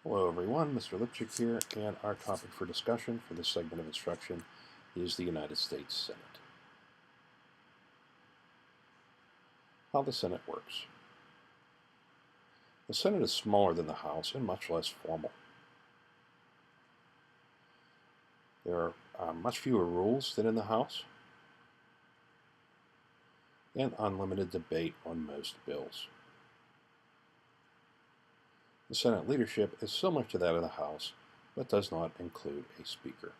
Hello everyone, Mr. Lipchick here, and our topic for discussion for this segment of instruction is the United States Senate. How the Senate works. The Senate is smaller than the House and much less formal. There are much fewer rules than in the House, and unlimited debate on most bills. The Senate leadership is similar to that of the House, but does not include a Speaker.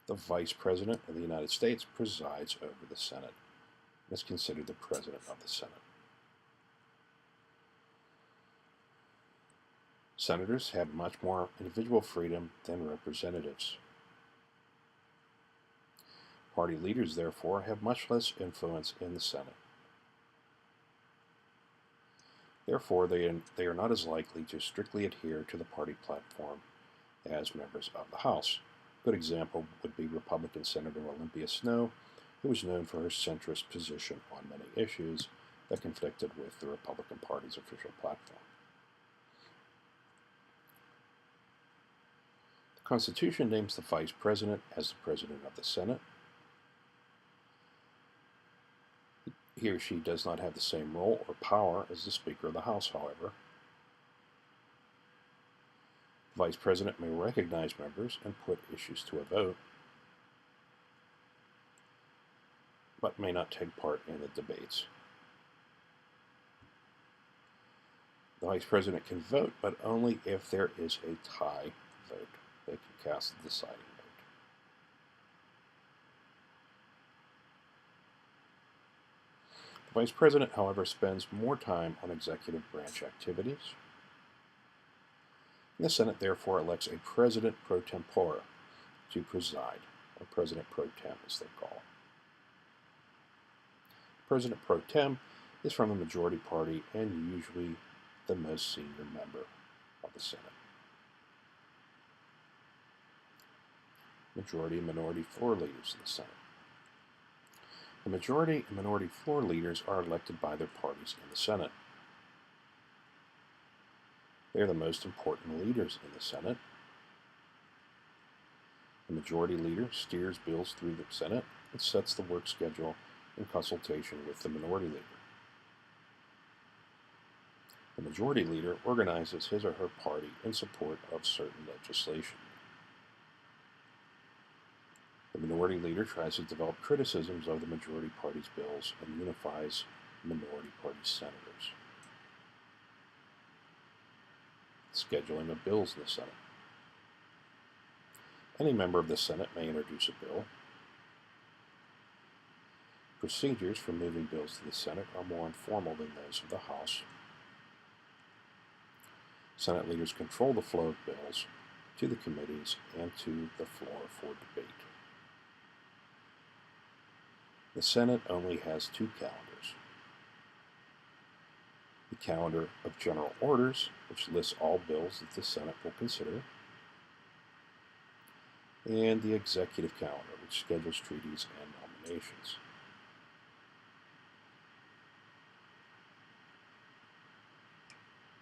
The Vice President of the United States presides over the Senate and is considered the President of the Senate. Senators have much more individual freedom than representatives. Party leaders, therefore, have much less influence in the Senate. Therefore, they are not as likely to strictly adhere to the party platform as members of the House. A good example would be Republican Senator Olympia Snowe, who was known for her centrist position on many issues that conflicted with the Republican Party's official platform. The Constitution names the Vice President as the President of the Senate. He or she does not have the same role or power as the Speaker of the House, however. The Vice President may recognize members and put issues to a vote, but may not take part in the debates. The Vice President can vote, but only if there is a tie vote. They can cast the deciding vote. The Vice President, however, spends more time on executive branch activities. And the Senate, therefore, elects a President pro tempore to preside, or President pro tem as they call it. President pro tem is from the majority party and usually the most senior member of the Senate. Majority and minority floor leaders in the Senate. The majority and minority floor leaders are elected by their parties in the Senate. They are the most important leaders in the Senate. The majority leader steers bills through the Senate and sets the work schedule in consultation with the minority leader. The majority leader organizes his or her party in support of certain legislation. The minority leader tries to develop criticisms of the majority party's bills and unifies minority party senators. Scheduling of bills in the Senate. Any member of the Senate may introduce a bill. Procedures for moving bills to the Senate are more informal than those of the House. Senate leaders control the flow of bills to the committees and to the floor for debate. The Senate only has two calendars. The calendar of general orders, which lists all bills that the Senate will consider, and the executive calendar, which schedules treaties and nominations.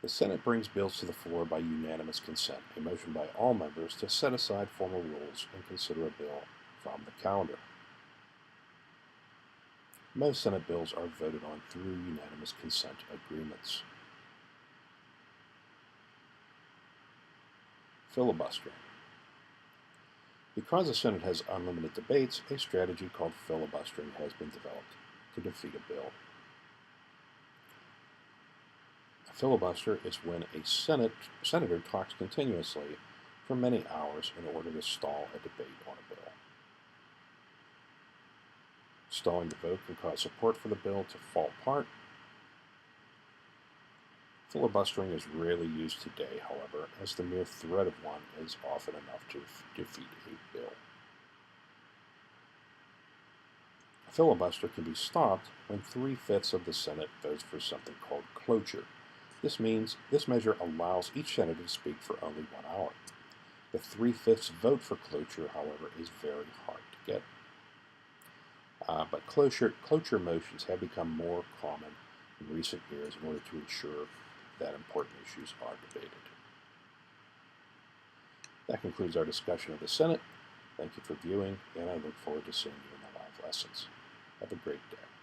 The Senate brings bills to the floor by unanimous consent, a motion by all members to set aside formal rules and consider a bill from the calendar. Most Senate bills are voted on through unanimous consent agreements. Filibustering. Because the Senate has unlimited debates, a strategy called filibustering has been developed to defeat a bill. A filibuster is when a senator talks continuously for many hours in order to stall a debate on a bill. Stalling the vote can cause support for the bill to fall apart. Filibustering is rarely used today, however, as the mere threat of one is often enough to defeat a bill. A filibuster can be stopped when 3/5 of the Senate votes for something called cloture. This measure allows each senator to speak for only 1 hour. The 3/5 vote for cloture, however, is very hard to get. But cloture motions have become more common in recent years in order to ensure that important issues are debated. That concludes our discussion of the Senate. Thank you for viewing, and I look forward to seeing you in the live lessons. Have a great day.